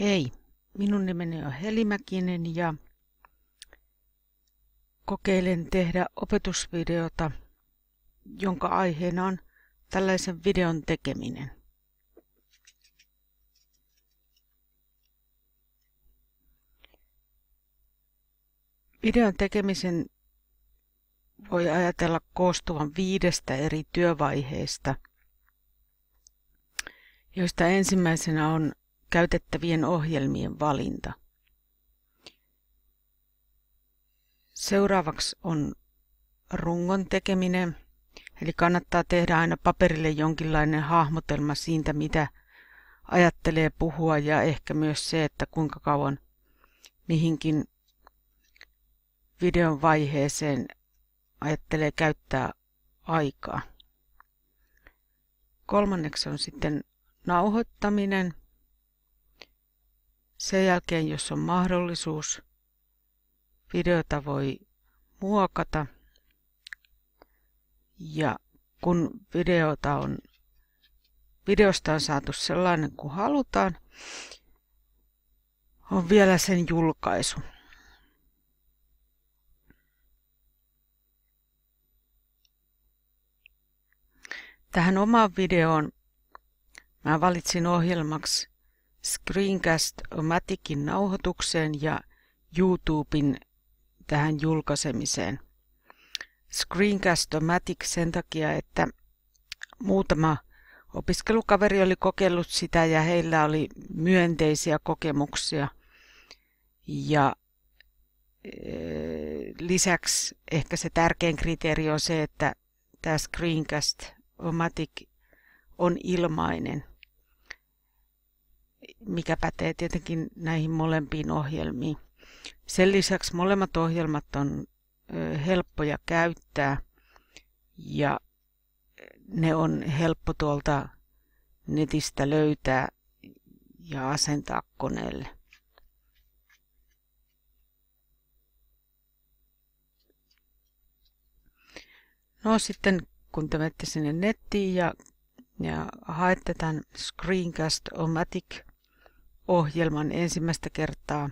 Hei, minun nimeni on Heli Mäkinen ja kokeilen tehdä opetusvideota, jonka aiheena on tällaisen videon tekeminen. Videon tekemisen voi ajatella koostuvan 5 eri työvaiheesta, joista ensimmäisenä on käytettävien ohjelmien valinta. Seuraavaksi on rungon tekeminen, eli kannattaa tehdä aina paperille jonkinlainen hahmotelma siitä, mitä ajattelee puhua ja ehkä myös se, että kuinka kauan mihinkin videon vaiheeseen ajattelee käyttää aikaa. Kolmanneksi on sitten nauhoittaminen. Sen jälkeen, jos on mahdollisuus, videota voi muokata. Ja kun videosta on saatu sellainen kuin halutaan, on vielä sen julkaisu. Tähän omaan videoon mä valitsin ohjelmaksi Screencast-O-Maticin nauhoitukseen ja YouTuben tähän julkaisemiseen. Screencast-O-Matic sen takia, että muutama opiskelukaveri oli kokeillut sitä ja heillä oli myönteisiä kokemuksia. Ja lisäksi ehkä se tärkein kriteeri on se, että tämä Screencast-O-Matic on ilmainen, mikä pätee tietenkin näihin molempiin ohjelmiin. Sen lisäksi molemmat ohjelmat on helppoja käyttää ja ne on helppo tuolta netistä löytää ja asentaa koneelle. No sitten kun te menette sinne nettiin ja haette tämän Screencast-O-Matic-ohjelman ensimmäistä kertaa,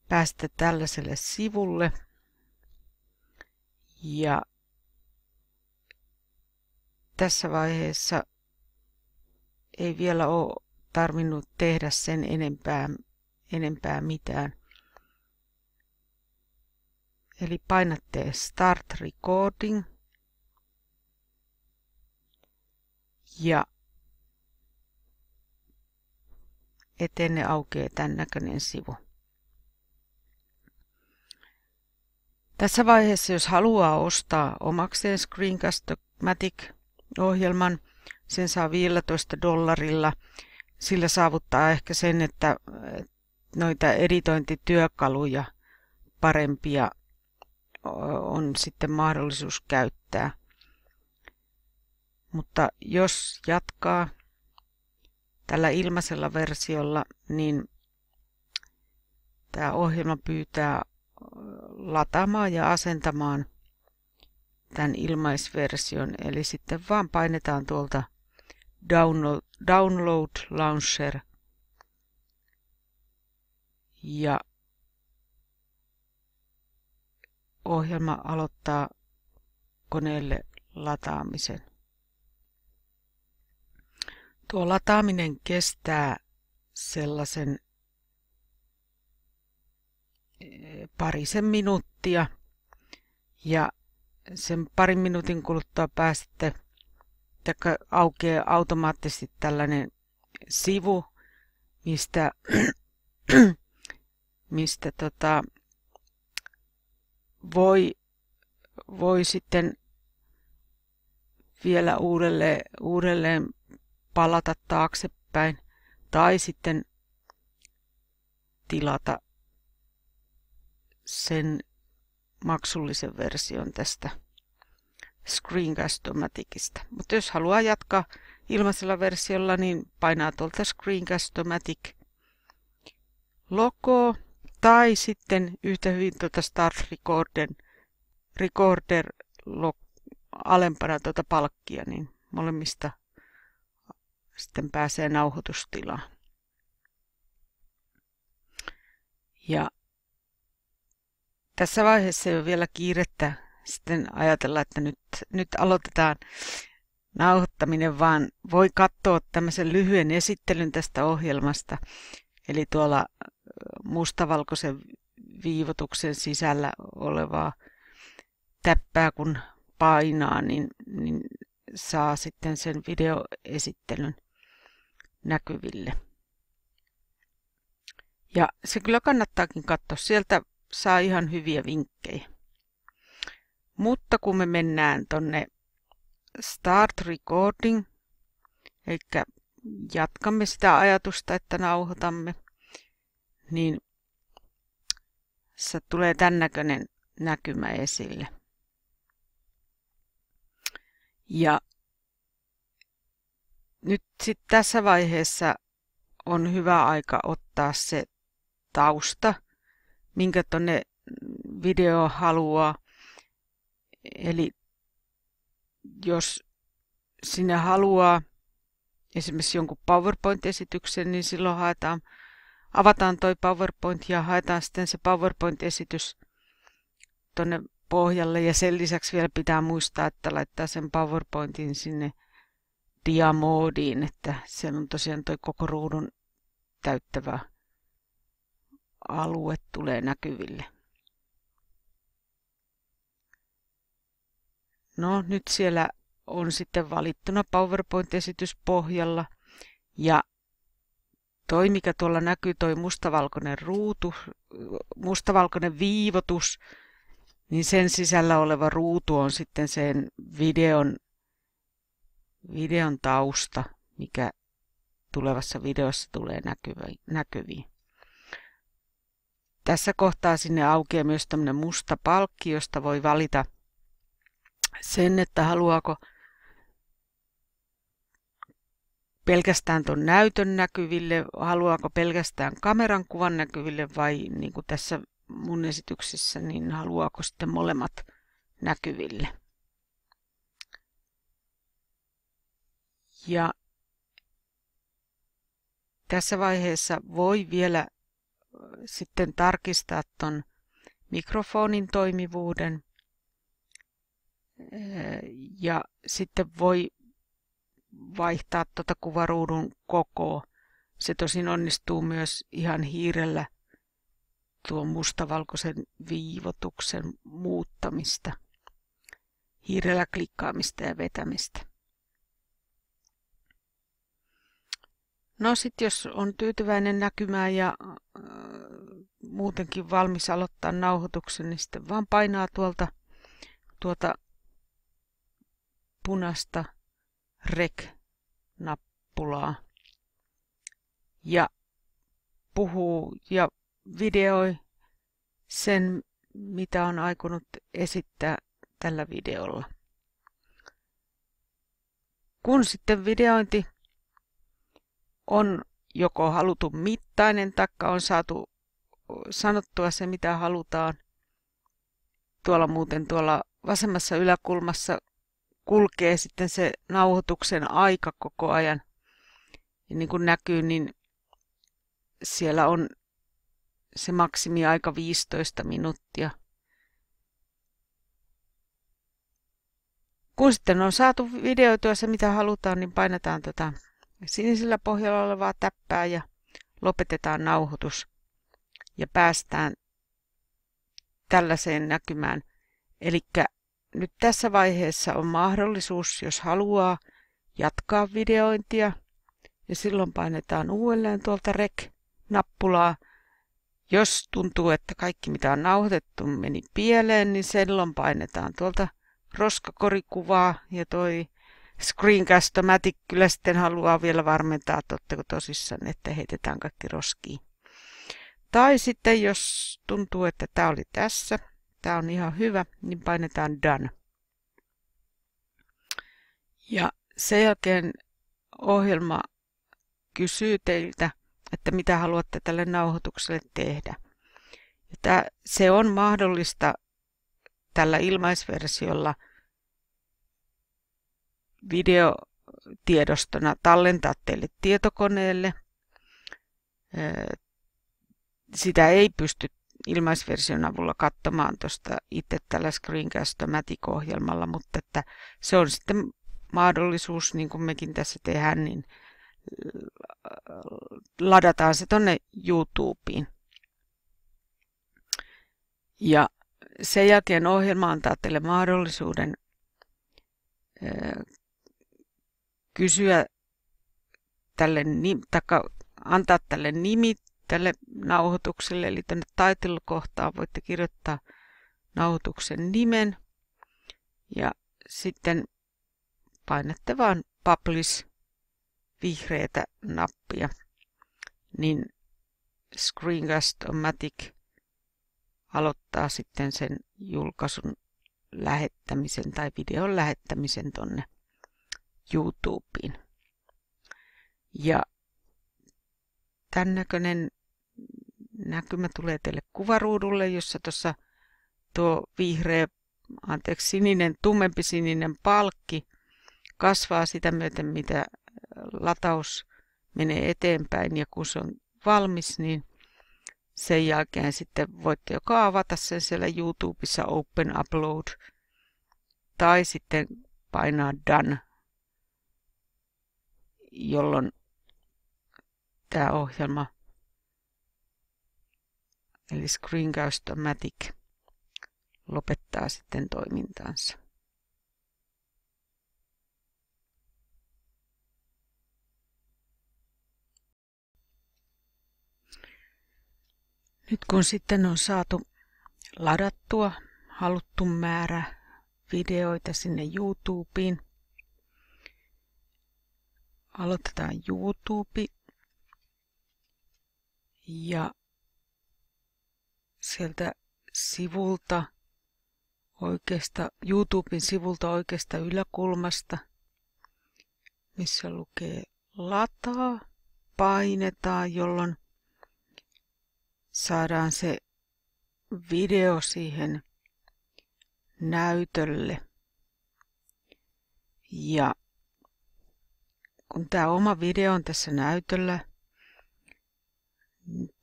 pääsette tällaiselle sivulle ja tässä vaiheessa ei vielä ole tarvinnut tehdä sen enempää mitään. Eli painatte Start Recording ja eteenne aukeaa tämän näköinen sivu. Tässä vaiheessa, jos haluaa ostaa omakseen Screencast-O-Matic-ohjelman, sen saa $15. Sillä saavuttaa ehkä sen, että noita editointityökaluja parempia on sitten mahdollisuus käyttää. Mutta jos jatkaa tällä ilmaisella versiolla, niin tämä ohjelma pyytää lataamaan ja asentamaan tämän ilmaisversion. Eli sitten vaan painetaan tuolta Download Launcher ja ohjelma aloittaa koneelle lataamisen. Tuo lataaminen kestää sellaisen parisen minuuttia ja sen parin minuutin kuluttua pääsette, aukeaa automaattisesti tällainen sivu, mistä voi sitten vielä uudelleen palata taaksepäin tai sitten tilata sen maksullisen version tästä Screencast-O-Maticista. Mutta jos haluaa jatkaa ilmaisella versiolla, niin painaa tuolta Screencast-O-Matic logoa tai sitten yhtä hyvin tuota Start Recorder alempana tuota palkkia, niin molemmista sitten pääsee nauhoitustilaan. Ja tässä vaiheessa ei ole vielä kiirettä sitten ajatella, että nyt aloitetaan nauhoittaminen, vaan voi katsoa tämmöisen lyhyen esittelyn tästä ohjelmasta. Eli tuolla mustavalkoisen viivotuksen sisällä olevaa täppää kun painaa, niin saa sitten sen videoesittelyn näkyville. Ja se kyllä kannattaakin katsoa. Sieltä saa ihan hyviä vinkkejä. Mutta kun me mennään tonne Start Recording, eli jatkamme sitä ajatusta, että nauhoitamme, niin se tulee tämän näköinen näkymä esille. Ja nyt sitten tässä vaiheessa on hyvä aika ottaa se tausta, minkä tonne video haluaa. Eli jos sinne haluaa esimerkiksi jonkun PowerPoint-esityksen, niin silloin avataan toi PowerPoint ja haetaan sitten se PowerPoint-esitys tonne pohjalle. Ja sen lisäksi vielä pitää muistaa, että laittaa sen PowerPointin sinne diamoodiin, että siellä on tosiaan toi koko ruudun täyttävä alue tulee näkyville. No nyt siellä on sitten valittuna PowerPoint-esitys pohjalla ja toi mikä tuolla näkyy, toi mustavalkoinen ruutu, mustavalkoinen viivotus, niin sen sisällä oleva ruutu on sitten sen videon tausta, mikä tulevassa videossa tulee näkyviin. Tässä kohtaa sinne aukeaa myös tämmöinen musta palkki, josta voi valita sen, että haluaako pelkästään tuon näytön näkyville, haluaako pelkästään kameran kuvan näkyville vai niin kuin tässä mun esityksessä, niin haluaako sitten molemmat näkyville. Ja tässä vaiheessa voi vielä sitten tarkistaa ton mikrofonin toimivuuden ja sitten voi vaihtaa tuota kuvaruudun kokoa. Se tosin onnistuu myös ihan hiirellä tuon mustavalkoisen viivotuksen muuttamista, hiirellä klikkaamista ja vetämistä. No sitten jos on tyytyväinen näkymään ja muutenkin valmis aloittaa nauhoituksen, niin sitten vaan painaa tuota punaista rec-nappulaa ja puhuu ja videoi sen, mitä on aikonut esittää tällä videolla. Kun sitten videointi on joko halutun mittainen tai on saatu sanottua se, mitä halutaan, tuolla vasemmassa yläkulmassa kulkee sitten se nauhoituksen aika koko ajan. Ja niin kuin näkyy, niin siellä on se maksimiaika 15 minuuttia. Kun sitten on saatu videoitua se, mitä halutaan, niin painetaan sinisellä pohjalla olevaa täppää ja lopetetaan nauhoitus. Ja päästään tällaiseen näkymään. Eli nyt tässä vaiheessa on mahdollisuus, jos haluaa, jatkaa videointia. Ja silloin painetaan uudelleen tuolta rec-nappulaa. Jos tuntuu, että kaikki mitä on nauhoitettu meni pieleen, niin silloin painetaan tuolta roskakorikuvaa. Ja toi Screencast-O-Matic kyllä sitten haluaa vielä varmentaa, että ootteko tosissaan, että heitetään kaikki roskiin. Tai sitten jos tuntuu, että tämä oli tässä, tämä on ihan hyvä, niin painetaan Done. Ja sen jälkeen ohjelma kysyy teiltä, että mitä haluatte tälle nauhoitukselle tehdä. Se on mahdollista tällä ilmaisversiolla videotiedostona tallentaa teille tietokoneelle. sitä ei pysty ilmaisversion avulla katsomaan tuosta itse tällä Screencast-O-Matic-ohjelmalla, mutta että se on sitten mahdollisuus, niin kuin mekin tässä tehdään, niin ladataan se tonne YouTubeen. Ja sen jälkeen ohjelma antaa teille mahdollisuuden kysyä antaa tälle nimi tälle nauhoitukselle, eli tänne title-kohtaan voitte kirjoittaa nauhoituksen nimen ja sitten painatte vaan publish vihreätä nappia, niin Screencast-O-Matic aloittaa sitten sen julkaisun lähettämisen tai videon lähettämisen tonne YouTubeen. Ja tämän näköinen näkymä tulee teille kuvaruudulle, jossa tuossa tuo tummempi sininen palkki kasvaa sitä myöten, mitä lataus menee eteenpäin, ja kun se on valmis, niin sen jälkeen sitten voitte joko avata sen siellä YouTubessa Open Upload tai sitten painaa Done, jolloin tämä ohjelma eli Screencast-O-Matic lopettaa sitten toimintansa. Nyt kun sitten on saatu ladattua haluttu määrä videoita sinne YouTubeen, aloitetaan YouTube ja sieltä sivulta YouTuben sivulta oikeasta yläkulmasta, missä lukee lataa, painetaan, jolloin saadaan se video siihen näytölle. Ja kun tämä oma video on tässä näytöllä,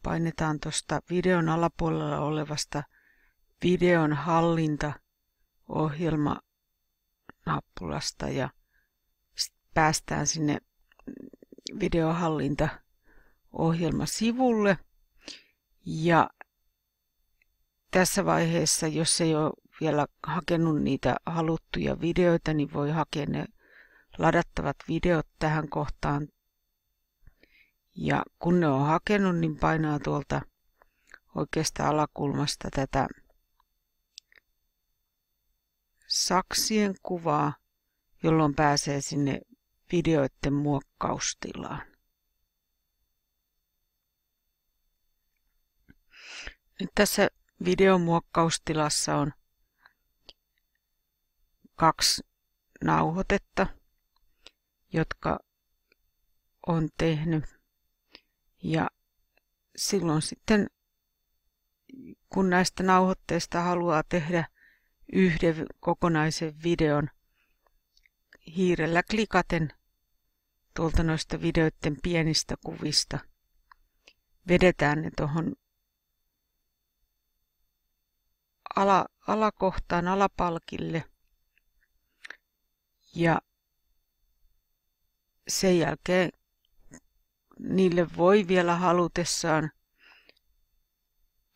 painetaan tuosta videon alapuolella olevasta videon hallintaohjelma-nappulasta ja päästään sinne videohallintaohjelmasivulle. Ja tässä vaiheessa, jos ei ole vielä hakenut niitä haluttuja videoita, niin voi hakea ne ladattavat videot tähän kohtaan. Ja kun ne on hakenut, niin painaa tuolta oikeasta alakulmasta tätä saksien kuvaa, jolloin pääsee sinne videoiden muokkaustilaan. Nyt tässä videon muokkaustilassa on 2 nauhoitetta, jotka on tehnyt. Ja silloin sitten, kun näistä nauhoitteista haluaa tehdä yhden kokonaisen videon, hiirellä klikaten tuolta noista videoiden pienistä kuvista vedetään ne tuohon alakohtaan, alapalkille, ja sen jälkeen niille voi vielä halutessaan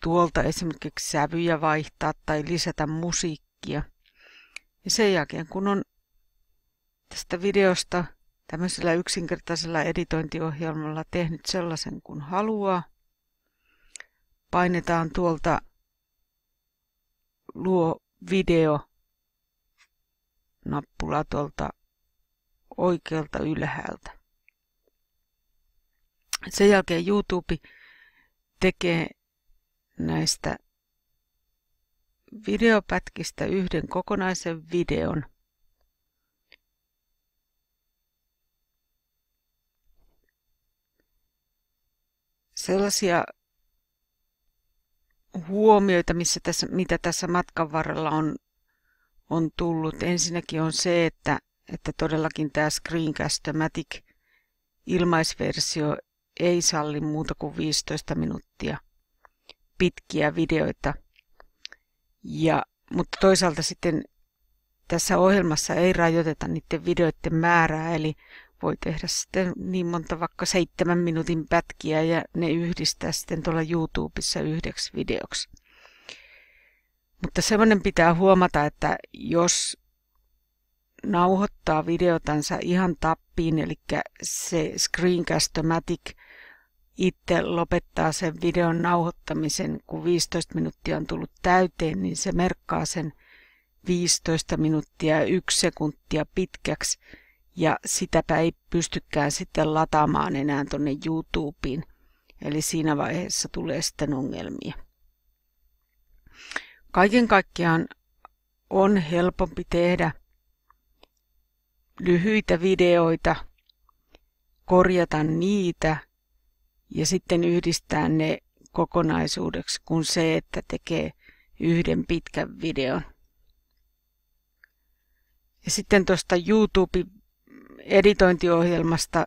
tuolta esimerkiksi sävyjä vaihtaa tai lisätä musiikkia. Ja sen jälkeen, kun on tästä videosta tämmöisellä yksinkertaisella editointiohjelmalla tehnyt sellaisen kuin haluaa, painetaan tuolta luo video -nappulaa tuolta oikealta ylhäältä. Sen jälkeen YouTube tekee näistä videopätkistä yhden kokonaisen videon. Sellaisia huomioita, mitä tässä matkan varrella on tullut. Ensinnäkin on se, että todellakin tämä Screencast-O-Matic ilmaisversio ei salli muuta kuin 15 minuuttia pitkiä videoita. Mutta toisaalta sitten tässä ohjelmassa ei rajoiteta niiden videoiden määrää, eli voi tehdä sitten niin monta vaikka 7 minuutin pätkiä ja ne yhdistää sitten tuolla YouTubessa yhdeksi videoksi. Mutta semmoinen pitää huomata, että jos nauhoittaa videotansa ihan tappiin, eli se Screencast-O-Matic itse lopettaa sen videon nauhoittamisen, kun 15 minuuttia on tullut täyteen, niin se merkkaa sen 15 minuuttia 1 sekuntia pitkäksi, ja sitäpä ei pystykään sitten lataamaan enää tuonne YouTubeen, eli siinä vaiheessa tulee sitten ongelmia. Kaiken kaikkiaan on helpompi tehdä lyhyitä videoita, korjata niitä ja sitten yhdistää ne kokonaisuudeksi kuin se, että tekee yhden pitkän videon. Ja sitten tuosta YouTube-editointiohjelmasta,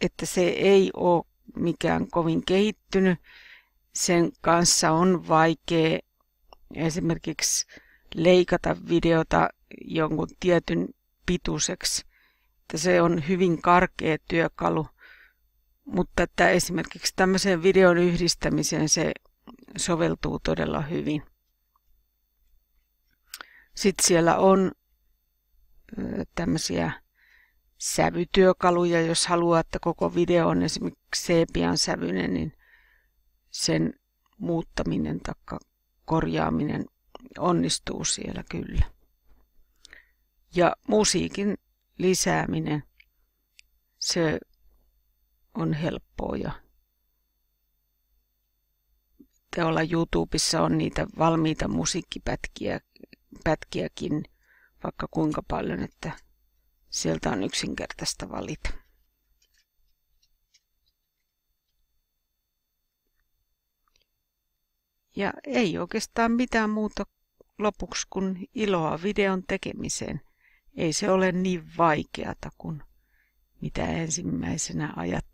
että se ei ole mikään kovin kehittynyt. Sen kanssa on vaikea esimerkiksi leikata videota jonkun tietyn pituiseksi. Että se on hyvin karkea työkalu, mutta että esimerkiksi tämmöiseen videon yhdistämiseen se soveltuu todella hyvin. Sitten siellä on tämmöisiä sävytyökaluja, jos haluaa, että koko video on esimerkiksi seepian sävyinen, niin sen muuttaminen tai korjaaminen onnistuu siellä kyllä. Ja musiikin lisääminen, se on helppoa ja tuolla YouTubessa on niitä valmiita musiikkipätkiäkin vaikka kuinka paljon, että sieltä on yksinkertaista valita. Ja ei oikeastaan mitään muuta lopuksi kuin iloa videon tekemiseen. Ei se ole niin vaikeata kuin mitä ensimmäisenä ajattelin.